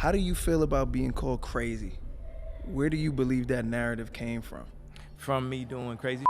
How do you feel about being called crazy? Where do you believe that narrative came from? From me doing crazy.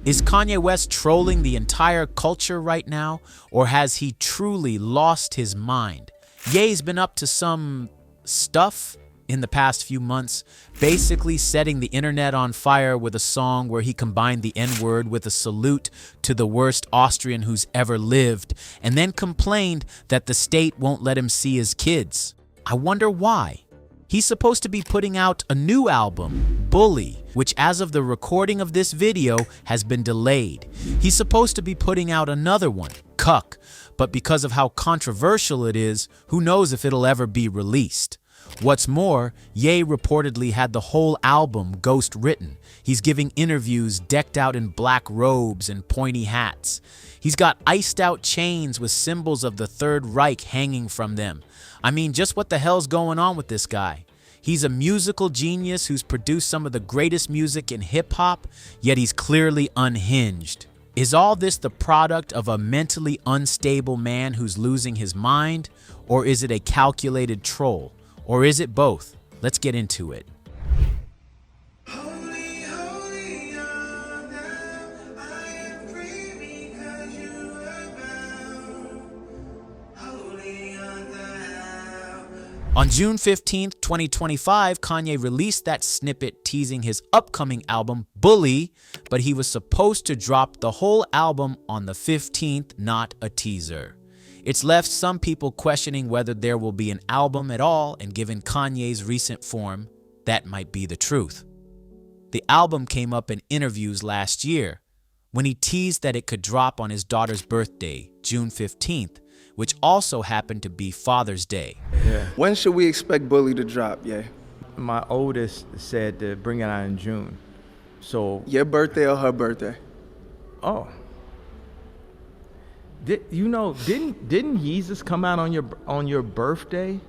Is Kanye West trolling the entire culture right now, or has he truly lost his mind? Ye's been up to some stuff in the past few months, basically setting the internet on fire with a song where he combined the N-word with a salute to the worst Austrian who's ever lived, and then complained that the state won't let him see his kids. I wonder why. He's supposed to be putting out a new album, Bully, which as of the recording of this video has been delayed. He's supposed to be putting out another one, Cuck, but because of how controversial it is, who knows if it'll ever be released. What's more, Ye reportedly had the whole album ghost written. He's giving interviews decked out in black robes and pointy hats. He's got iced out chains with symbols of the Third Reich hanging from them. I mean, just what the hell's going on with this guy? He's a musical genius who's produced some of the greatest music in hip-hop, yet he's clearly unhinged. Is all this the product of a mentally unstable man who's losing his mind? Or is it a calculated troll? Or is it both? Let's get into it. On June 15th, 2025, Kanye released that snippet teasing his upcoming album, Bully, but he was supposed to drop the whole album on the 15th, not a teaser. It's left some people questioning whether there will be an album at all, and given Kanye's recent form, that might be the truth. The album came up in interviews last year, when he teased that it could drop on his daughter's birthday, June 15th, which also happened to be Father's Day. Yeah. When should we expect Bully to drop, yeah? My oldest said to bring it out in June. So. Your birthday or her birthday? Oh. Didn't Yeezus come out on your birthday?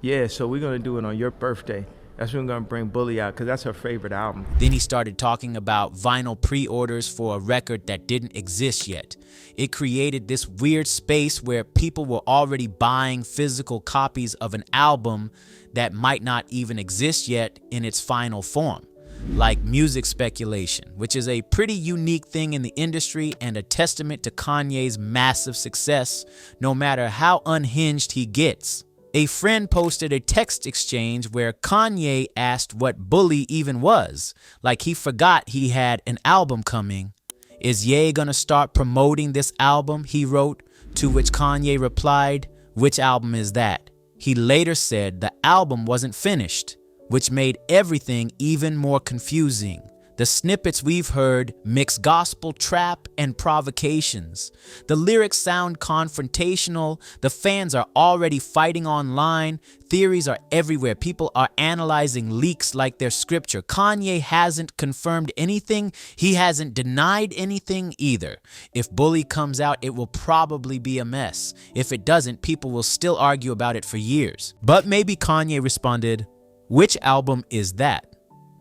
Yeah, so we're gonna do it on your birthday. That's when we're gonna bring Bully out, because that's her favorite album. Then he started talking about vinyl pre-orders for a record that didn't exist yet. It created this weird space where people were already buying physical copies of an album that might not even exist yet in its final form. Like music speculation, which is a pretty unique thing in the industry and a testament to Kanye's massive success, no matter how unhinged he gets. A friend posted a text exchange where Kanye asked what Bully even was, like he forgot he had an album coming. Is Ye gonna start promoting this album, he wrote, to which Kanye replied, which album is that? He later said the album wasn't finished, which made everything even more confusing. The snippets we've heard mix gospel trap and provocations. The lyrics sound confrontational. The fans are already fighting online. Theories are everywhere. People are analyzing leaks like they're scripture. Kanye hasn't confirmed anything. He hasn't denied anything either. If Bully comes out, it will probably be a mess. If it doesn't, people will still argue about it for years. But maybe Kanye responded, which album is that?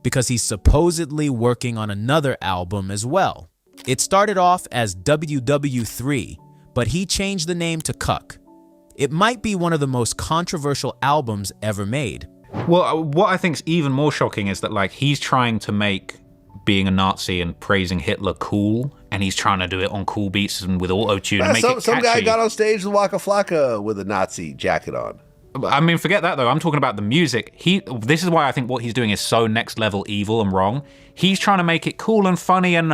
Because he's supposedly working on another album as well. It started off as WW3, but he changed the name to Cuck. It might be one of the most controversial albums ever made. Well, what I think's even more shocking is that like he's trying to make being a Nazi and praising Hitler cool, and he's trying to do it on cool beats and with auto-tune and make it catchy. Some guy got on stage with Waka Flocka with a Nazi jacket on. I mean, forget that though. I'm talking about the music. This is why I think what he's doing is so next level evil and wrong. He's trying to make it cool and funny and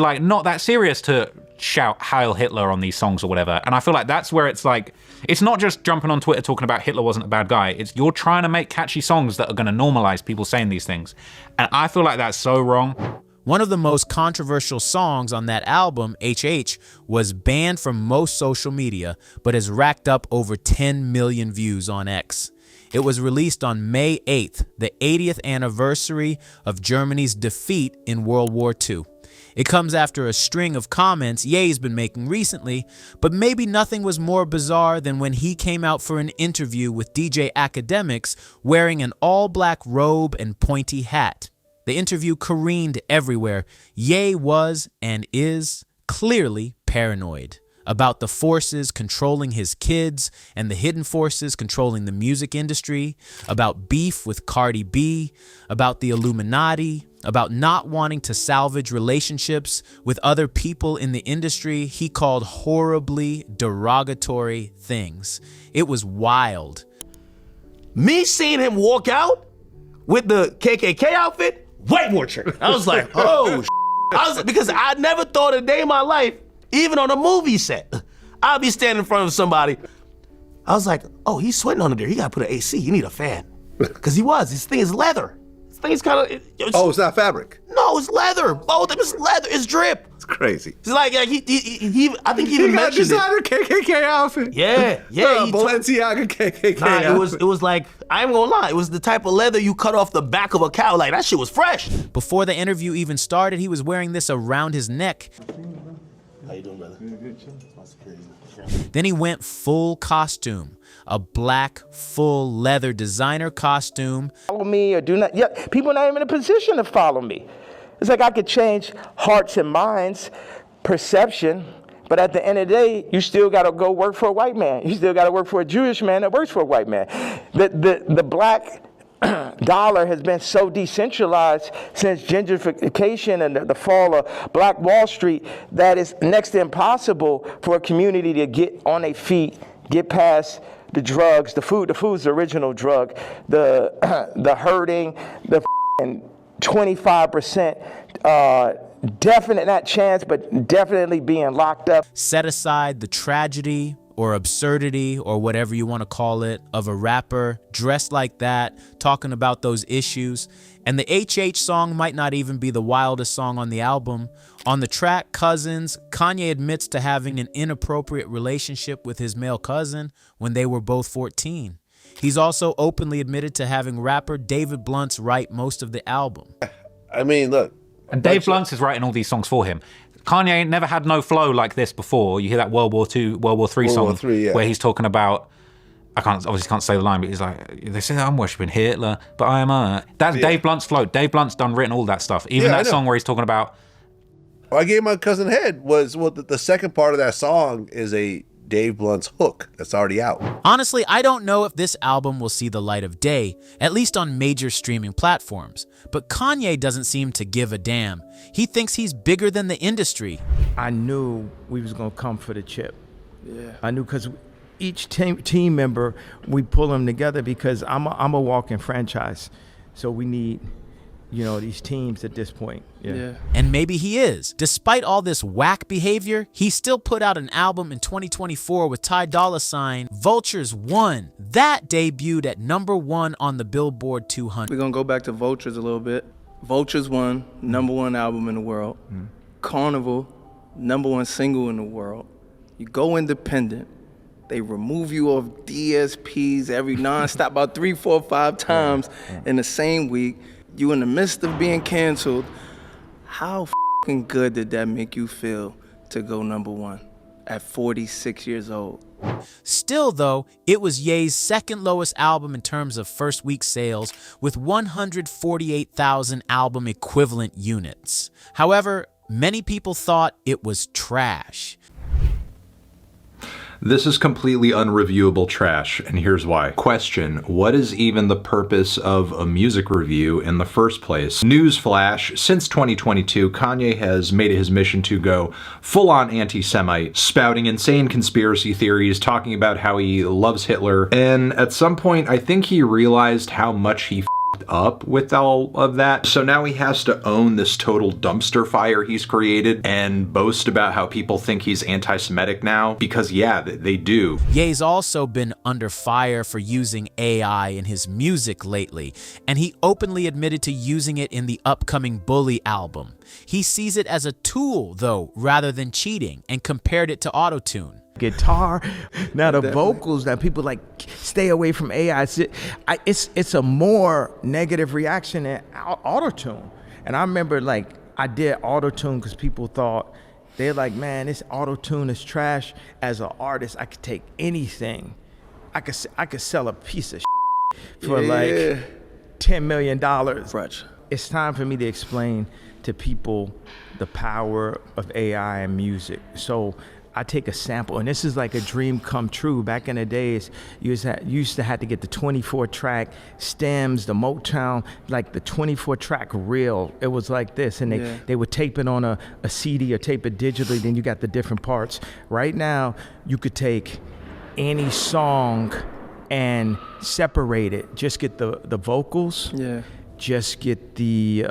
like not that serious to shout Heil Hitler on these songs or whatever. And I feel like that's where it's like, it's not just jumping on Twitter talking about Hitler wasn't a bad guy. It's you're trying to make catchy songs that are going to normalize people saying these things. And I feel like that's so wrong. One of the most controversial songs on that album, HH, was banned from most social media, but has racked up over 10 million views on X. It was released on May 8th, the 80th anniversary of Germany's defeat in World War II. It comes after a string of comments Ye's been making recently, but maybe nothing was more bizarre than when he came out for an interview with DJ Academics wearing an all-black robe and pointy hat. The interview careened everywhere. Ye was and is clearly paranoid. about the forces controlling his kids and the hidden forces controlling the music industry, about beef with Cardi B, about the Illuminati, about not wanting to salvage relationships with other people in the industry he called horribly derogatory things. It was wild. Me seeing him walk out with the KKK outfit, way more tricky. I was like, oh, because I never thought a day in my life, even on a movie set, I'd be standing in front of somebody. I was like, oh, he's sweating under there. He gotta put an AC. You need a fan. Because he was. This thing is leather. This thing is kind of. Oh, it's not fabric. No, it's leather. Both of them is leather. It's drip. It's crazy. It's like I think he even He got mentioned designer it. KKK outfit. Yeah. Balenciaga KKK outfit. It was like, I ain't gonna lie, it was the type of leather you cut off the back of a cow. Like, that shit was fresh. Before the interview even started, he was wearing this around his neck. How you doing, brother? Then he went full costume, a black, full leather designer costume. Follow me or do not. Yeah, people are not even in a position to follow me. It's like I could change hearts and minds, perception, but at the end of the day, you still got to go work for a white man. You still got to work for a Jewish man that works for a white man. The black dollar has been so decentralized since gentrification and the fall of Black Wall Street that it's next to impossible for a community to get on their feet, get past the drugs, the food. The food's the original drug. The hurting, the 25% definite, not chance, but definitely being locked up. Set aside the tragedy or absurdity or whatever you want to call it of a rapper dressed like that, talking about those issues. And the HH song might not even be the wildest song on the album. On the track Cousins, Kanye admits to having an inappropriate relationship with his male cousin when they were both 14. He's also openly admitted to having rapper David Blunt's write most of the album. I mean, look. And Dave Blunt's is writing all these songs for him. Kanye ain't never had no flow like this before. You hear that World War II, World War III song where he's talking about, I obviously can't say the line, but he's like, they say I'm worshipping Hitler, but I am That's Dave Blunt's flow. Dave Blunt's written all that stuff. Even that song where he's talking about. I gave my cousin head was the second part of that song is a Dave Blunt's hook that's already out. Honestly, I don't know if this album will see the light of day, at least on major streaming platforms. But Kanye doesn't seem to give a damn. He thinks he's bigger than the industry. I knew we was gonna come for the chip. Yeah. I knew because each team member, we pull them together because I'm a walking franchise. So we need, these teams at this point. Yeah. And maybe he is. Despite all this whack behavior, he still put out an album in 2024 with Ty Dolla $ign, Vultures 1. That debuted at #1 on the Billboard 200. We're going to go back to Vultures a little bit. Vultures 1, #1 album in the world. Carnival, #1 single in the world. You go independent. They remove you off DSPs every nonstop about 3, 4, 5 times in the same week. You in the midst of being canceled. How fucking good did that make you feel to go #1 at 46 years old? Still, though, it was Ye's second lowest album in terms of first week sales, with 148,000 album equivalent units. However, many people thought it was trash. This is completely unreviewable trash, and here's why. Question: what is even the purpose of a music review in the first place? Newsflash: since 2022, Kanye has made it his mission to go full-on anti-Semite, spouting insane conspiracy theories, talking about how he loves Hitler, and at some point, I think he realized how much he up with all of that. So now he has to own this total dumpster fire he's created and boast about how people think he's anti-Semitic now, because yeah, they do. Ye's also been under fire for using AI in his music lately, and he openly admitted to using it in the upcoming Bully album. He sees it as a tool, though, rather than cheating, and compared it to autotune. Guitar, now the vocals that people like, stay away from AI. It's a more negative reaction than autotune. And I remember I did autotune because people thought, they're like, man, this autotune is trash. As an artist, I could take anything. I could sell a piece of for $10 million. Fresh. It's time for me to explain to people the power of AI and music. So I take a sample, and this is like a dream come true. Back in the days, you used to have to get the 24-track stems, the Motown, like the 24-track reel. It was like this, and they would tape it on a CD or tape it digitally, then you got the different parts. Right now, you could take any song and separate it. Just get the vocals, just get the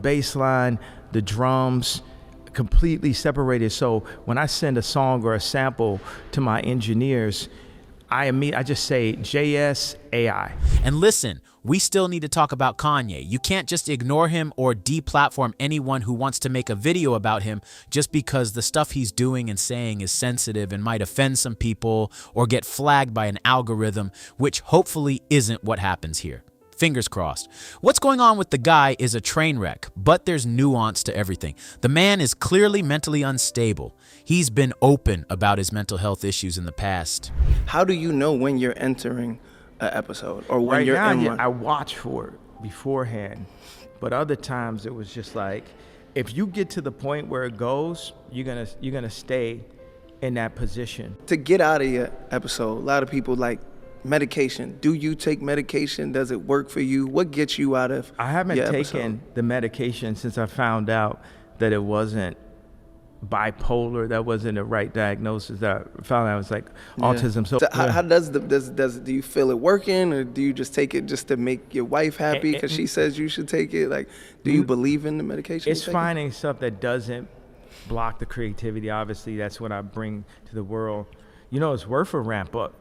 bass line, the drums, completely separated. So when I send a song or a sample to my engineers, I just say JS AI. And listen, we still need to talk about Kanye. You can't just ignore him or deplatform anyone who wants to make a video about him just because the stuff he's doing and saying is sensitive and might offend some people or get flagged by an algorithm, which hopefully isn't what happens here. Fingers crossed. What's going on with the guy is a train wreck, but there's nuance to everything. The man is clearly mentally unstable. He's been open about his mental health issues in the past. How do you know when you're entering an episode or when you're in one? I watch for it beforehand, but other times it was just like, if you get to the point where it goes, you're gonna stay in that position. To get out of your episode, a lot of people like medication. Do you take medication? Does it work for you? What gets you out of I haven't your taken episode? the medication since I found out that it wasn't bipolar. That wasn't the right diagnosis. That I found out it was like autism. So how does do you feel it working, or do you just take it just to make your wife happy because she says you should take it? Like, do you believe in the medication? It's finding stuff that doesn't block the creativity. Obviously, that's what I bring to the world. You know, it's worth a ramp up.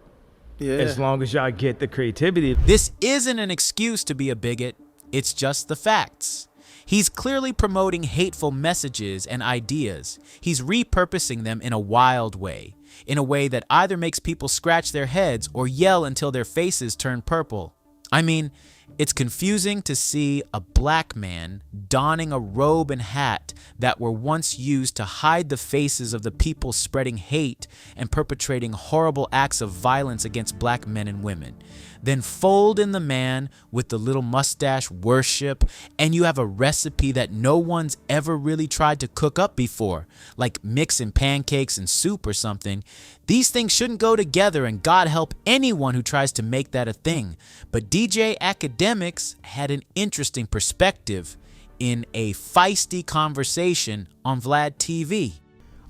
Yeah. As long as y'all get the creativity. This isn't an excuse to be a bigot. It's just the facts. He's clearly promoting hateful messages and ideas. He's repurposing them in a wild way, in a way that either makes people scratch their heads or yell until their faces turn purple. I mean, it's confusing to see a black man donning a robe and hat that were once used to hide the faces of the people spreading hate and perpetrating horrible acts of violence against black men and women. Then fold in the man with the little mustache worship, and you have a recipe that no one's ever really tried to cook up before, like mixing pancakes and soup or something. These things shouldn't go together, and God help anyone who tries to make that a thing. But DJ Academics had an interesting perspective in a feisty conversation on Vlad TV.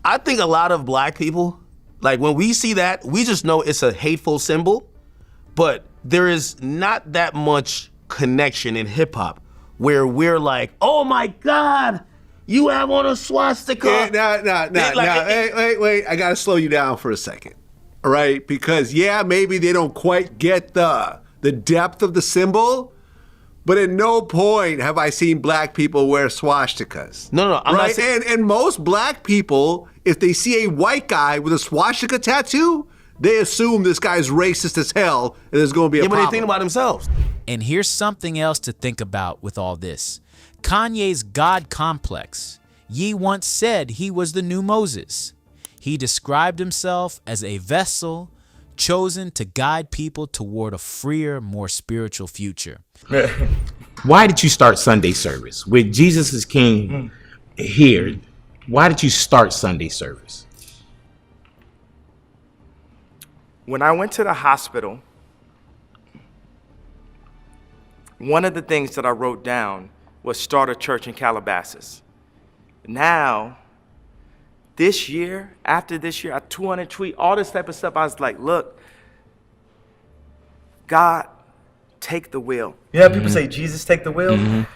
I think a lot of black people, like when we see that, we just know it's a hateful symbol, but there is not that much connection in hip hop where we're like, oh my God, you have on a swastika. Wait. I gotta slow you down for a second. All right? Because maybe they don't quite get the depth of the symbol, but at no point have I seen black people wear swastikas. No, I'm not saying. And most black people, if they see a white guy with a swastika tattoo, they assume this guy's racist as hell and there's going to be a problem. But they think about themselves. And here's something else to think about with all this. Kanye's God complex. Ye once said he was the new Moses. He described himself as a vessel chosen to guide people toward a freer, more spiritual future. Why did you start Sunday service? With Jesus is King here, why did you start Sunday service? When I went to the hospital, one of the things that I wrote down was start a church in Calabasas. Now, this year, after this year, I 200 tweet, all this type of stuff, I was like, look, God, take the wheel. You know, people say, Jesus, take the wheel.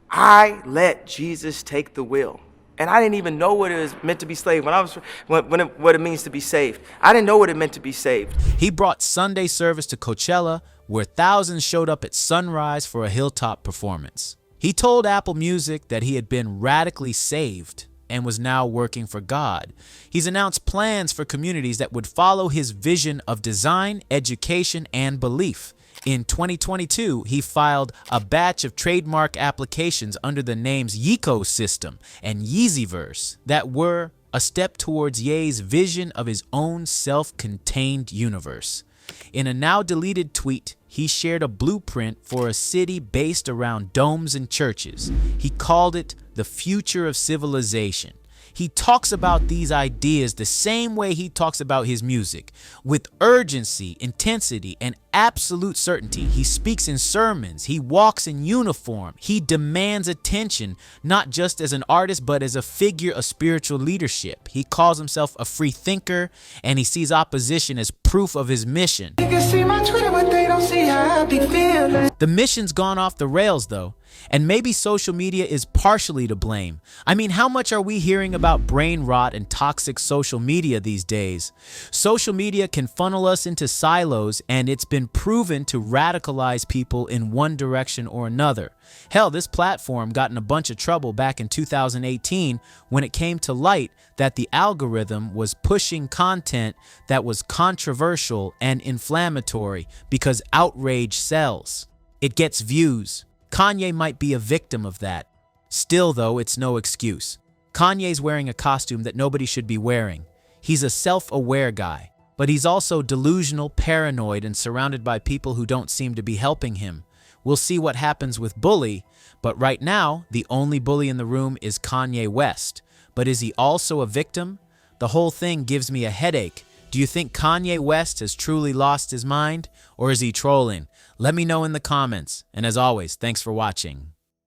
I let Jesus take the wheel. And I didn't even know what it was meant to be saved. What it means to be saved. I didn't know what it meant to be saved. He brought Sunday service to Coachella, where thousands showed up at sunrise for a hilltop performance. He told Apple Music that he had been radically saved and was now working for God. He's announced plans for communities that would follow his vision of design, education, and belief. In 2022, he filed a batch of trademark applications under the names Yecosystem and Yeezyverse that were a step towards Ye's vision of his own self-contained universe. In a now-deleted tweet, he shared a blueprint for a city based around domes and churches. He called it the future of civilization. He talks about these ideas the same way he talks about his music, with urgency, intensity, and absolute certainty. He speaks in sermons. He walks in uniform. He demands attention, not just as an artist, but as a figure of spiritual leadership. He calls himself a free thinker, and he sees opposition as proof of his mission. You can see my Twitter, but they don't see how I be feeling. The mission's gone off the rails, though, and maybe social media is partially to blame. I mean, how much are we hearing about brain rot and toxic social media these days? Social media can funnel us into silos, and it's been proven to radicalize people in one direction or another. Hell, this platform got in a bunch of trouble back in 2018 when it came to light that the algorithm was pushing content that was controversial and inflammatory because outrage sells. It gets views. Kanye might be a victim of that. Still, though, it's no excuse. Kanye's wearing a costume that nobody should be wearing. He's a self-aware guy, but he's also delusional, paranoid, and surrounded by people who don't seem to be helping him. We'll see what happens with Bully, but right now, the only bully in the room is Kanye West. But is he also a victim? The whole thing gives me a headache. Do you think Kanye West has truly lost his mind, or is he trolling? Let me know in the comments. And as always, thanks for watching.